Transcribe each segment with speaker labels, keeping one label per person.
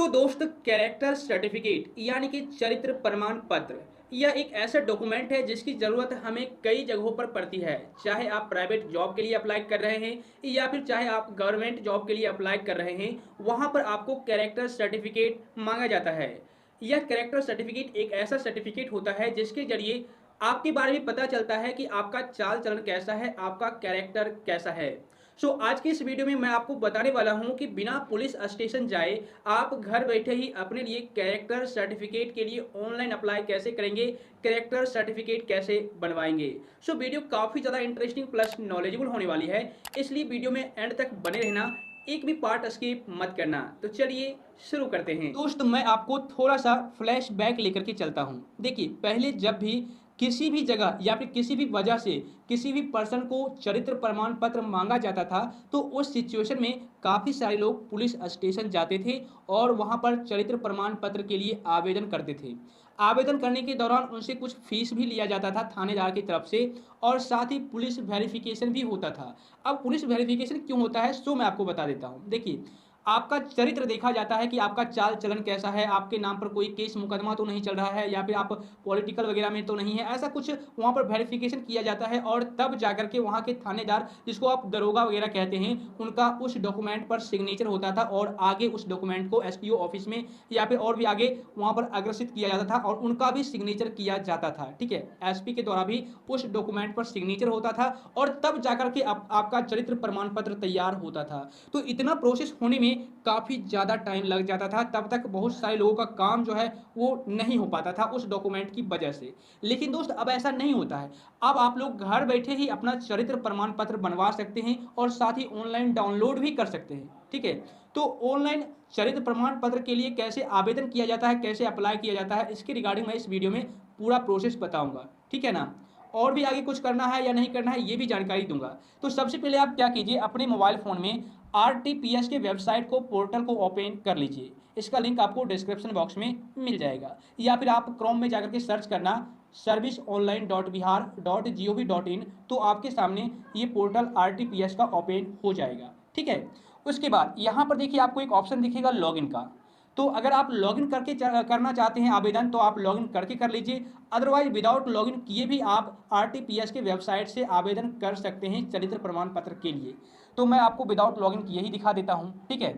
Speaker 1: तो दोस्त character certificate यानी कि चरित्र प्रमाण पत्र यह एक ऐसा डॉक्यूमेंट है जिसकी ज़रूरत हमें कई जगहों पर पड़ती है। चाहे आप प्राइवेट जॉब के लिए अप्लाई कर रहे हैं या फिर चाहे आप गवर्नमेंट जॉब के लिए अप्लाई कर रहे हैं, वहाँ पर आपको कैरेक्टर सर्टिफिकेट मांगा जाता है। यह कैरेक्टर सर्टिफिकेट एक ऐसा सर्टिफिकेट होता है जिसके जरिए आपके बारे में पता चलता है कि आपका चाल चलन कैसा है, आपका कैरेक्टर कैसा है। आज की इस वीडियो में मैं आपको बताने वाला हूं कि बिना पुलिस स्टेशन जाए आप घर बैठे ही अपने लिए कैरेक्टर सर्टिफिकेट के लिए ऑनलाइन अप्लाई कैसे करेंगे, कैरेक्टर सर्टिफिकेट कैसे बनवाएंगे। वीडियो काफ़ी ज़्यादा इंटरेस्टिंग प्लस नॉलेजेबल होने वाली है, इसलिए वीडियो में एंड तक बने रहना, एक भी पार्ट स्किप मत करना। तो चलिए शुरू करते हैं। दोस्त मैं आपको थोड़ा सा फ्लैश बैक लेकर के चलता हूँ। देखिए, पहले जब भी किसी भी जगह या फिर किसी भी वजह से किसी भी पर्सन को चरित्र प्रमाण पत्र मांगा जाता था, तो उस सिचुएशन में काफ़ी सारे लोग पुलिस स्टेशन जाते थे और वहाँ पर चरित्र प्रमाण पत्र के लिए आवेदन करते थे। आवेदन करने के दौरान उनसे कुछ फीस भी लिया जाता था थानेदार की तरफ से, और साथ ही पुलिस वेरिफिकेशन भी होता था। अब पुलिस वेरिफिकेशन क्यों होता है, सो मैं आपको बता देता हूँ। देखिए, आपका चरित्र देखा जाता है कि आपका चाल चलन कैसा है, आपके नाम पर कोई केस मुकदमा तो नहीं चल रहा है या फिर आप पॉलिटिकल वगैरह में तो नहीं है, ऐसा कुछ वहाँ पर वेरिफिकेशन किया जाता है। और तब जाकर के वहाँ के थानेदार, जिसको आप दरोगा वगैरह कहते हैं, उनका उस डॉक्यूमेंट पर सिग्नेचर होता था और आगे उस डॉक्यूमेंट को एसपीओ ऑफिस में या फिर और भी आगे वहाँ पर अग्रसित किया जाता था और उनका भी सिग्नेचर किया जाता था। ठीक है, एसपी के द्वारा भी उस डॉक्यूमेंट पर सिग्नेचर होता था और तब जाकर के आपका चरित्र प्रमाण पत्र तैयार होता था। तो इतना प्रोसेस होने में काफ़ी ज़्यादा टाइम लग जाता था, तब तक बहुत सारे लोगों का काम जो है वो नहीं हो पाता था उस डॉक्यूमेंट की वजह से। लेकिन दोस्त अब ऐसा नहीं होता है। अब आप लोग घर बैठे ही अपना चरित्र प्रमाण पत्र बनवा सकते हैं और साथ ही ऑनलाइन डाउनलोड भी कर सकते हैं। ठीक है, तो ऑनलाइन चरित्र प्रमाण पत्र के लिए कैसे आवेदन किया जाता है, कैसे अप्लाई किया जाता है, इसके रिगार्डिंग मैं इस वीडियो में पूरा प्रोसेस बताऊंगा। ठीक है ना, और भी आगे कुछ करना है या नहीं करना है ये भी जानकारी दूंगा। तो सबसे पहले आप क्या कीजिए, अपने मोबाइल फ़ोन में आरटीपीएस के वेबसाइट को, पोर्टल को ओपन कर लीजिए। इसका लिंक आपको डिस्क्रिप्शन बॉक्स में मिल जाएगा, या फिर आप क्रोम में जाकर के सर्च करना serviceonline.bihar.gov.in, तो आपके सामने ये पोर्टल आरटीपीएस का ओपन हो जाएगा। ठीक है, उसके बाद यहाँ पर देखिए आपको एक ऑप्शन दिखेगा लॉगिन का। तो अगर आप लॉगिन करके करना चाहते हैं आवेदन, तो आप लॉगिन करके कर लीजिए। अदरवाइज विदाउट लॉगिन किए भी आप आरटीपीएस के वेबसाइट से आवेदन कर सकते हैं चरित्र प्रमाण पत्र के लिए। तो मैं आपको विदाउट लॉगिन किए ही दिखा देता हूं। ठीक है,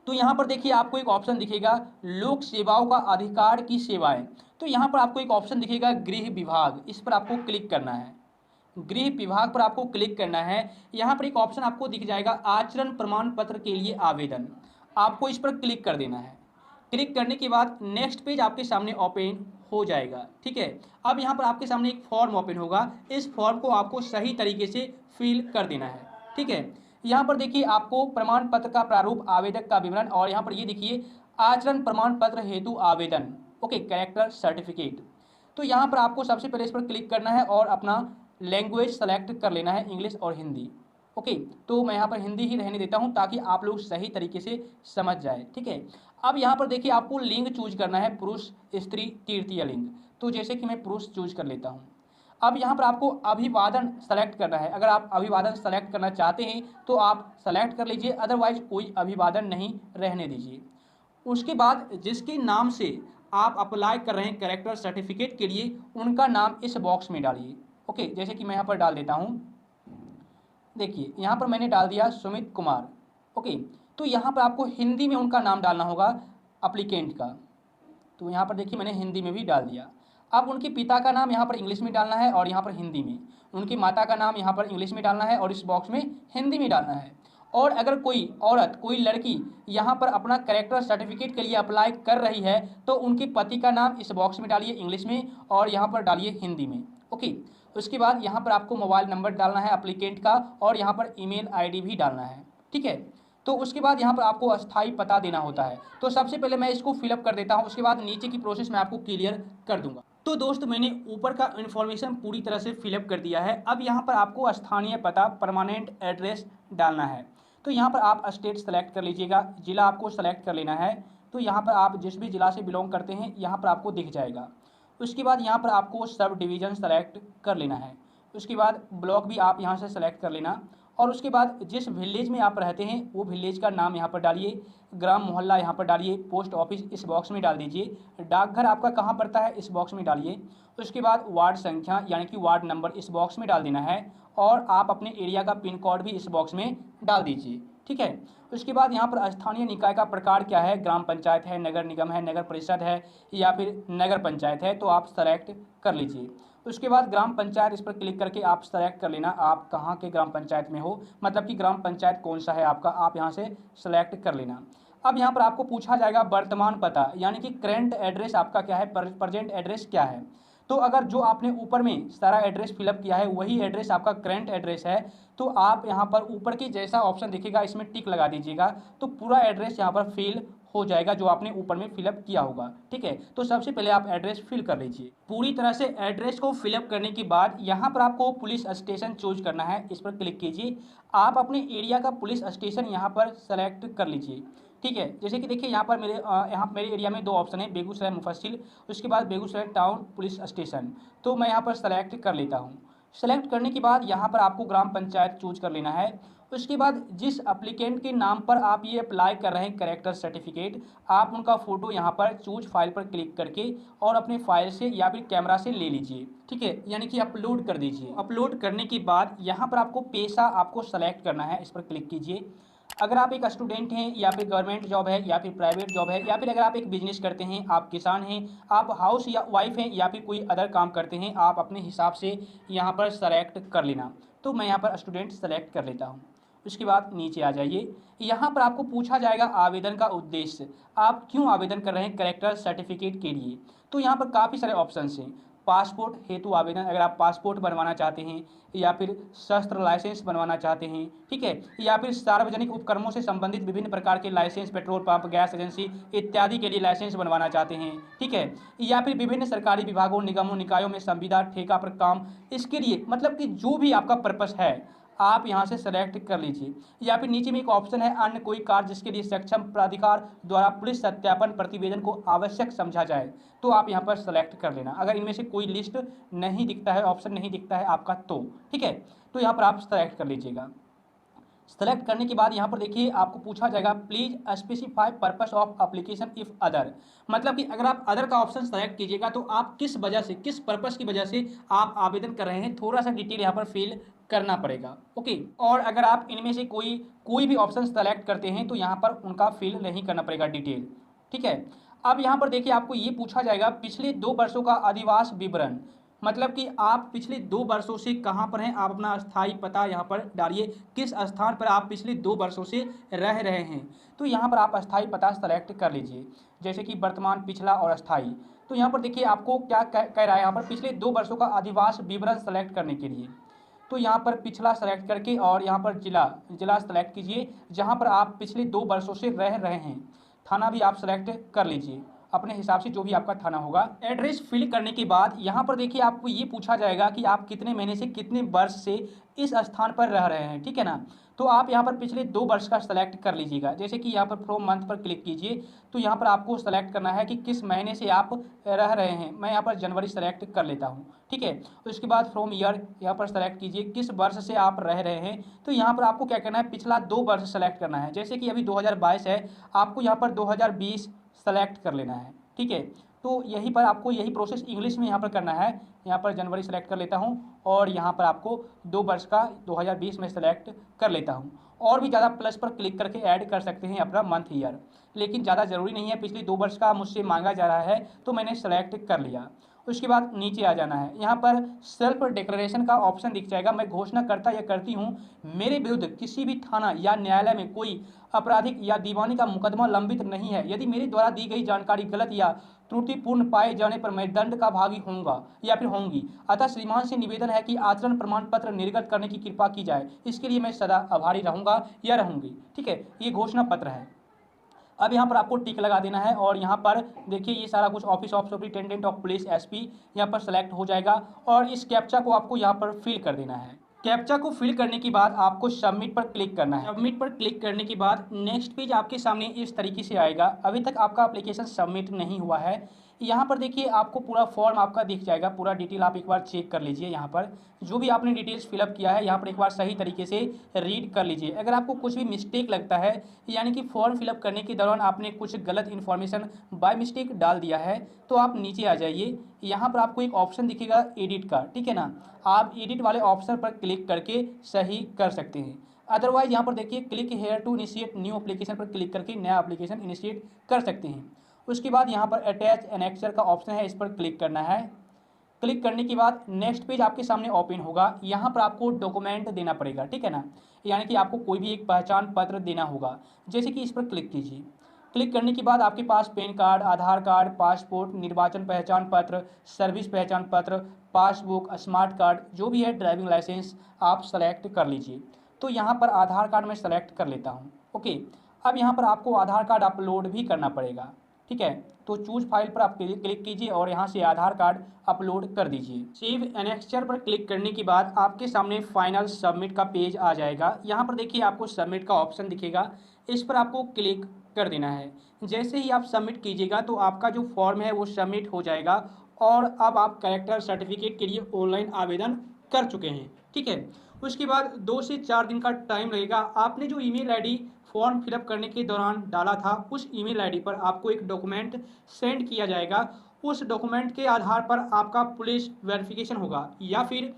Speaker 1: तो यहाँ पर देखिए आपको एक ऑप्शन दिखेगा लोक सेवाओं का अधिकार की सेवाएं। तो यहाँ पर आपको एक ऑप्शन दिखेगा गृह विभाग, इस पर आपको क्लिक करना है। गृह विभाग पर आपको क्लिक करना है। यहाँ पर एक ऑप्शन आपको दिख जाएगा आचरण प्रमाण पत्र के लिए आवेदन, आपको इस पर क्लिक कर देना है। क्लिक करने के बाद नेक्स्ट पेज आपके सामने ओपन हो जाएगा। ठीक है, अब यहाँ पर आपके सामने एक फॉर्म ओपन होगा, इस फॉर्म को आपको सही तरीके से फिल कर देना है। ठीक है, यहाँ पर देखिए आपको प्रमाण पत्र का प्रारूप, आवेदक का विवरण, और यहाँ पर ये देखिए आचरण प्रमाण पत्र हेतु आवेदन, ओके, कैरेक्टर सर्टिफिकेट। तो यहाँ पर आपको सबसे पहले इस पर क्लिक करना है और अपना लैंग्वेज सेलेक्ट कर लेना है, इंग्लिश और हिंदी। ओके, तो मैं यहाँ पर हिंदी ही रहने देता हूँ ताकि आप लोग सही तरीके से समझ जाए। ठीक है, अब यहाँ पर देखिए आपको लिंग चूज करना है, पुरुष, स्त्री, तृतीय लिंग। तो जैसे कि मैं पुरुष चूज कर लेता हूँ। अब यहाँ पर आपको अभिवादन सेलेक्ट करना है। अगर आप अभिवादन सेलेक्ट करना चाहते हैं तो आप सेलेक्ट कर लीजिए, अदरवाइज कोई अभिवादन नहीं रहने दीजिए। उसके बाद जिसके नाम से आप अप्लाई कर रहे हैं कैरेक्टर सर्टिफिकेट के लिए, उनका नाम इस बॉक्स में डालिए। ओके, जैसे कि मैं यहाँ पर डाल देता हूँ। देखिए यहाँ पर मैंने डाल दिया सुमित कुमार। ओके, तो यहाँ पर आपको हिंदी में उनका नाम डालना होगा अप्लीकेंट का। तो यहाँ पर देखिए मैंने हिंदी में भी डाल दिया। अब उनके पिता का नाम यहाँ पर इंग्लिश में डालना है और यहाँ पर हिंदी में, उनकी माता का नाम यहाँ पर इंग्लिश में डालना है और इस बॉक्स में हिंदी में डालना है। और अगर कोई औरत, कोई लड़की यहाँ पर अपना कैरेक्टर सर्टिफिकेट के लिए अप्लाई कर रही है, तो उनके पति का नाम इस बॉक्स में डालिए इंग्लिश में और यहाँ पर डालिए हिंदी में। ओके, उसके बाद यहाँ पर आपको मोबाइल नंबर डालना है अप्लीकेंट का और यहाँ पर ईमेल आईडी भी डालना है। ठीक है, तो उसके बाद यहाँ पर आपको अस्थायी पता देना होता है। तो सबसे पहले मैं इसको फिलअप कर देता हूँ, उसके बाद नीचे की प्रोसेस मैं आपको क्लियर कर दूंगा। तो दोस्त मैंने ऊपर का इन्फॉर्मेशन पूरी तरह से फिलअप कर दिया है। अब यहाँ पर आपको स्थानीय पता, परमानेंट एड्रेस डालना है। तो यहाँ पर आप स्टेट सेलेक्ट कर लीजिएगा, जिला आपको सेलेक्ट कर लेना है। तो यहाँ पर आप जिस भी जिला से बिलोंग करते हैं यहाँ पर आपको दिख जाएगा। उसके बाद यहाँ पर आपको सब डिवीज़न सेलेक्ट कर लेना है। उसके बाद ब्लॉक भी आप यहाँ से सेलेक्ट कर लेना और उसके बाद जिस विलेज में आप रहते हैं वो विलेज का नाम यहाँ पर डालिए, ग्राम मोहल्ला यहाँ पर डालिए, पोस्ट ऑफिस इस बॉक्स में डाल दीजिए, डाकघर आपका कहाँ पड़ता है इस बॉक्स में डालिए। उसके बाद वार्ड संख्या यानी कि वार्ड नंबर इस बॉक्स में डाल देना है और आप अपने एरिया का पिन कोड भी इस बॉक्स में डाल दीजिए, ठीक है। उसके बाद यहाँ पर स्थानीय निकाय का प्रकार क्या है, ग्राम पंचायत है, नगर निगम है, नगर परिषद है या फिर नगर पंचायत है, तो आप सेलेक्ट कर लीजिए। उसके बाद ग्राम पंचायत इस पर क्लिक करके आप सेलेक्ट कर लेना आप कहाँ के ग्राम पंचायत में हो, मतलब कि ग्राम पंचायत कौन सा है आपका, आप यहाँ से सेलेक्ट कर लेना। अब यहाँ पर आपको पूछा जाएगा वर्तमान पता यानी कि करेंट एड्रेस आपका क्या है, प्रेजेंट एड्रेस क्या है। तो अगर जो आपने ऊपर में सारा एड्रेस फिलअप किया है वही एड्रेस आपका करंट एड्रेस है, तो आप यहाँ पर ऊपर की जैसा ऑप्शन दिखेगा इसमें टिक लगा दीजिएगा, तो पूरा एड्रेस यहाँ पर फिल हो जाएगा जो आपने ऊपर में फिलअप किया होगा, ठीक है। तो सबसे पहले आप एड्रेस फिल कर लीजिए। पूरी तरह से एड्रेस को फिलअप करने के बाद यहाँ पर आपको पुलिस स्टेशन चूज करना है, इस पर क्लिक कीजिए। आप अपने एरिया का पुलिस स्टेशन यहाँ पर सेलेक्ट कर लीजिए, ठीक है। जैसे कि देखिए यहाँ पर मेरे एरिया में दो ऑप्शन है, बेगूसराय मुफस्सिल, उसके बाद बेगूसराय टाउन पुलिस स्टेशन, तो मैं यहाँ पर सेलेक्ट कर लेता हूँ। सेलेक्ट करने के बाद यहाँ पर आपको ग्राम पंचायत चूज कर लेना है। उसके बाद जिस एप्लीकेंट के नाम पर आप ये अप्लाई कर रहे हैं कैरेक्टर सर्टिफिकेट, आप उनका फ़ोटो यहाँ पर चूज फाइल पर क्लिक करके और अपने फाइल से या फिर कैमरा से ले लीजिए, ठीक है, यानी कि अपलोड कर दीजिए। अपलोड करने के बाद यहाँ पर आपको पेशा आपको सेलेक्ट करना है, इस पर क्लिक कीजिए। अगर आप एक स्टूडेंट हैं या फिर गवर्नमेंट जॉब है या फिर प्राइवेट जॉब है या फिर अगर आप एक बिजनेस करते हैं, आप किसान हैं, आप हाउस या वाइफ हैं या फिर कोई अदर काम करते हैं, आप अपने हिसाब से यहाँ पर सेलेक्ट कर लेना। तो मैं यहाँ पर स्टूडेंट सेलेक्ट कर लेता हूँ। उसके बाद नीचे आ जाइए। यहाँ पर आपको पूछा जाएगा आवेदन का उद्देश्य, आप क्यों आवेदन कर रहे हैं कैरेक्टर सर्टिफिकेट के लिए। तो यहाँ पर काफ़ी सारे ऑप्शंस हैं। पासपोर्ट हेतु आवेदन, अगर आप पासपोर्ट बनवाना चाहते हैं या फिर शस्त्र लाइसेंस बनवाना चाहते हैं, ठीक है, या फिर सार्वजनिक उपक्रमों से संबंधित विभिन्न प्रकार के licence, petrol pump, gas agency इत्यादि के लिए लाइसेंस बनवाना चाहते हैं, ठीक है, या फिर विभिन्न सरकारी विभागों, निगमों, निकायों में संविदा ठेका पर काम, इसके लिए मतलब कि जो भी आपका पर्पस है आप यहाँ से सेलेक्ट कर लीजिए। या फिर नीचे में एक ऑप्शन है अन्य कोई कार्य जिसके लिए सक्षम प्राधिकार द्वारा पुलिस सत्यापन प्रतिवेदन को आवश्यक समझा जाए, तो आप यहाँ पर सेलेक्ट कर लेना। अगर इनमें से कोई लिस्ट नहीं दिखता है, ऑप्शन नहीं दिखता है आपका, तो ठीक है, तो यहाँ पर आप सेलेक्ट कर लीजिएगा। सेलेक्ट करने के बाद यहाँ पर देखिए आपको पूछा जाएगा please specify purpose of application if other, मतलब कि अगर आप अदर का ऑप्शन सेलेक्ट कीजिएगा तो आप किस वजह से, किस पर्पस की वजह से आप आवेदन कर रहे हैं, थोड़ा सा डिटेल यहाँ पर फिल करना पड़ेगा, ओके। और अगर आप इनमें से कोई भी ऑप्शन सेलेक्ट करते हैं तो यहाँ पर उनका फिल नहीं करना पड़ेगा डिटेल, ठीक है। अब यहाँ पर देखिए आपको ये पूछा जाएगा पिछले 2 वर्षों का अधिवास विवरण, मतलब कि आप पिछले 2 वर्षों से कहाँ पर हैं, आप अपना अस्थायी पता यहाँ पर डालिए, किस स्थान पर आप पिछले 2 वर्षों से रह रहे हैं। तो यहाँ पर आप अस्थायी पता सेलेक्ट कर लीजिए, जैसे कि वर्तमान, पिछला और अस्थायी। तो यहाँ पर देखिए आपको क्या कह रहा है, यहाँ पर पिछले 2 वर्षों का अधिवास विवरण सेलेक्ट करने के लिए, तो यहाँ पर पिछला सेलेक्ट करके और यहाँ पर जिला सेलेक्ट कीजिए जहाँ पर आप पिछले 2 वर्षों से रह रहे हैं। थाना भी आप सेलेक्ट कर लीजिए अपने हिसाब से, जो भी आपका थाना होगा। एड्रेस फिल करने के बाद यहाँ पर देखिए आपको ये पूछा जाएगा कि आप कितने महीने से कितने वर्ष से इस स्थान पर रह रहे हैं, ठीक है ना। तो आप यहाँ पर पिछले 2 वर्ष का सेलेक्ट कर लीजिएगा, जैसे कि यहाँ पर फ्रॉम मंथ पर क्लिक कीजिए, तो यहाँ पर आपको सेलेक्ट करना है कि किस महीने से आप रह रहे हैं। मैं यहाँ पर जनवरी सेलेक्ट कर लेता हूँ, ठीक है। उसके बाद फ्रॉम ईयर यहाँ पर सेलेक्ट कीजिए, किस वर्ष से आप रह रहे हैं। तो यहाँ पर आपको क्या करना है, पिछला 2 वर्ष सेलेक्ट करना है, जैसे कि अभी 2022 है, आपको यहाँ पर 2020 सेलेक्ट कर लेना है, ठीक है। तो यहीं पर आपको यही प्रोसेस इंग्लिश में यहाँ पर करना है। यहाँ पर जनवरी सेलेक्ट कर लेता हूँ और यहाँ पर आपको 2 वर्ष का 2020 में सेलेक्ट कर लेता हूँ। और भी ज़्यादा प्लस पर क्लिक करके ऐड कर सकते हैं अपना मंथ ईयर, लेकिन ज़्यादा ज़रूरी नहीं है। पिछले 2 वर्ष का मुझसे मांगा जा रहा है तो मैंने सेलेक्ट कर लिया। उसके बाद नीचे आ जाना है, यहाँ पर सेल्फ डिक्लेरेशन का ऑप्शन दिख जाएगा। मैं घोषणा करता या करती हूँ मेरे विरुद्ध किसी भी थाना या न्यायालय में कोई आपराधिक या दीवानी का मुकदमा लंबित नहीं है। यदि मेरे द्वारा दी गई जानकारी गलत या त्रुटिपूर्ण पाए जाने पर मैं दंड का भागी होऊंगा या फिर होंगी। अतः श्रीमान से निवेदन है कि आचरण प्रमाण पत्र निर्गत करने की कृपा की जाए। इसके लिए मैं सदा आभारी रहूंगा या रहूंगी, ठीक है। ये घोषणा पत्र है। अब यहाँ पर आपको टिक लगा देना है और यहाँ पर देखिए ये सारा कुछ office of superintendent of police SP यहाँ पर सेलेक्ट हो जाएगा और इस कैप्चा को आपको यहाँ पर फिल कर देना है। कैप्चा को फिल करने के बाद आपको सबमिट पर क्लिक करना है। सबमिट पर क्लिक करने के बाद नेक्स्ट पेज आपके सामने इस तरीके से आएगा। अभी तक आपका एप्लीकेशन सबमिट नहीं हुआ है। यहाँ पर देखिए आपको पूरा फॉर्म आपका दिख जाएगा, पूरा डिटेल आप एक बार चेक कर लीजिए। यहाँ पर जो भी आपने डिटेल्स फिलअप किया है यहाँ पर एक बार सही तरीके से रीड कर लीजिए। अगर आपको कुछ भी मिस्टेक लगता है, यानी कि फॉर्म फिलअप करने के दौरान आपने कुछ गलत इन्फॉर्मेशन बाय मिस्टेक डाल दिया है, तो आप नीचे आ जाइए। यहाँ पर आपको एक ऑप्शन दिखेगा एडिट का, ठीक है ना। आप एडिट वाले ऑप्शन पर क्लिक करके सही कर सकते हैं। अदरवाइज यहाँ पर देखिए click here to initiate new application पर क्लिक करके नया एप्लीकेशन इनिशिएट कर सकते हैं। उसके बाद यहाँ पर अटैच एनेक्चर का ऑप्शन है, इस पर क्लिक करना है। क्लिक करने के बाद नेक्स्ट पेज आपके सामने ओपन होगा। यहाँ पर आपको डॉक्यूमेंट देना पड़ेगा, ठीक है ना, यानी कि आपको कोई भी एक पहचान पत्र देना होगा। जैसे कि इस पर क्लिक कीजिए। क्लिक करने के बाद आपके पास पैन कार्ड, आधार कार्ड, पासपोर्ट, निर्वाचन पहचान पत्र, सर्विस पहचान पत्र, पासबुक, स्मार्ट कार्ड, जो भी है, ड्राइविंग लाइसेंस आप सेलेक्ट कर लीजिए। तो यहाँ पर आधार कार्ड मैं सेलेक्ट कर लेता हूँ। ओके, अब यहाँ पर आपको आधार कार्ड अपलोड भी करना पड़ेगा, ठीक है। तो चूज फाइल पर आप क्लिक कीजिए और यहाँ से आधार कार्ड अपलोड कर दीजिए। सेव एनेक्चर पर क्लिक करने के बाद आपके सामने फाइनल सबमिट का पेज आ जाएगा। यहाँ पर देखिए आपको सबमिट का ऑप्शन दिखेगा, इस पर आपको क्लिक कर देना है। जैसे ही आप सबमिट कीजिएगा तो आपका जो फॉर्म है वो सबमिट हो जाएगा और अब आप कैरेक्टर सर्टिफिकेट के लिए ऑनलाइन आवेदन कर चुके हैं, ठीक है। उसके बाद 2 से 4 दिन का टाइम लगेगा। आपने जो ईमेल आईडी फॉर्म फिलअप करने के दौरान डाला था, उस ईमेल आईडी पर आपको एक डॉक्यूमेंट सेंड किया जाएगा। उस डॉक्यूमेंट के आधार पर आपका पुलिस वेरिफिकेशन होगा, या फिर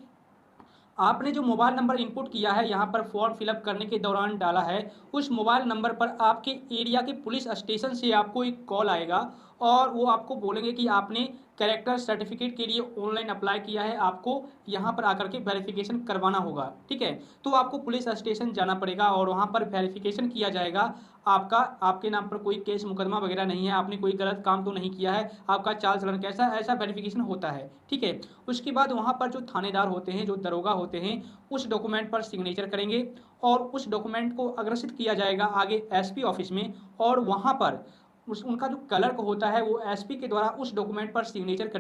Speaker 1: आपने जो मोबाइल नंबर इनपुट किया है यहाँ पर फॉर्म फिलअप करने के दौरान डाला है, उस मोबाइल नंबर पर आपके एरिया के पुलिस स्टेशन से आपको एक कॉल आएगा और वो आपको बोलेंगे कि आपने कैरेक्टर सर्टिफिकेट के लिए ऑनलाइन अप्लाई किया है, आपको यहाँ पर आकर के वेरिफिकेशन करवाना होगा, ठीक है। तो आपको पुलिस स्टेशन जाना पड़ेगा और वहाँ पर वेरिफिकेशन किया जाएगा आपका, आपके नाम पर कोई केस मुकदमा वगैरह नहीं है, आपने कोई गलत काम तो नहीं किया है, आपका चाल चलन कैसा है, ऐसा वेरिफिकेशन होता है, ठीक है। उसके बाद वहाँ पर जो थानेदार होते हैं, जो दरोगा होते हैं, उस डॉक्यूमेंट पर सिग्नेचर करेंगे और उस डॉक्यूमेंट को अग्रेसित किया जाएगा आगे एसपी ऑफिस में, और वहाँ पर उनका जो क्लर्क होता है वो एसपी के द्वारा उस डॉक्यूमेंट पर सिग्नेचर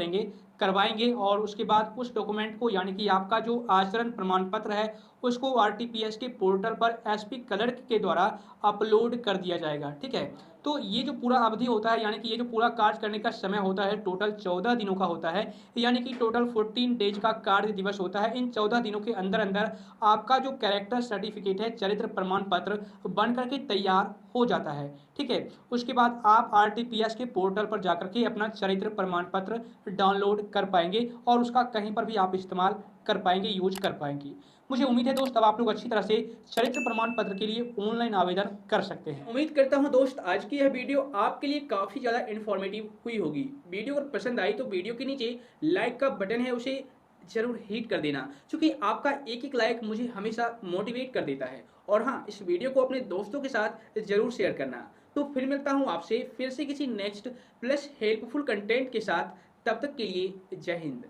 Speaker 1: करवाएंगे और उसके बाद उस डॉक्यूमेंट को, यानी कि आपका जो आचरण प्रमाण पत्र है, उसको आरटीपीएस के पोर्टल पर एसपी क्लर्क के द्वारा अपलोड कर दिया जाएगा, ठीक है। तो ये जो पूरा अवधि होता है, यानी कि ये जो पूरा कार्य करने का समय होता है, टोटल 14 दिनों का होता है, यानी कि टोटल 14 डेज का कार्य दिवस होता है। इन 14 दिनों के अंदर अंदर आपका जो कैरेक्टर सर्टिफिकेट है, चरित्र प्रमाण पत्र बन करके तैयार हो जाता है, ठीक है। उसके बाद आप आरटीपीएस के पोर्टल पर जाकर के अपना चरित्र प्रमाण पत्र डाउनलोड कर पाएंगे और उसका कहीं पर भी आप इस्तेमाल कर पाएंगे, यूज कर पाएंगे। मुझे उम्मीद है दोस्त अब आप लोग अच्छी तरह से चरित्र प्रमाण पत्र के लिए ऑनलाइन आवेदन कर सकते हैं। उम्मीद करता हूं दोस्त आज की यह वीडियो आपके लिए काफी ज्यादा इन्फॉर्मेटिव हुई होगी। वीडियो अगर पसंद आई तो वीडियो के नीचे लाइक का बटन है, उसे जरूर हिट कर देना, क्योंकि आपका एक एक लाइक मुझे हमेशा मोटिवेट कर देता है। और हाँ, इस वीडियो को अपने दोस्तों के साथ जरूर शेयर करना। तो फिर मिलता हूँ आपसे फिर से किसी नेक्स्ट प्लस हेल्पफुल कंटेंट के साथ। तब तक के लिए जय हिंद।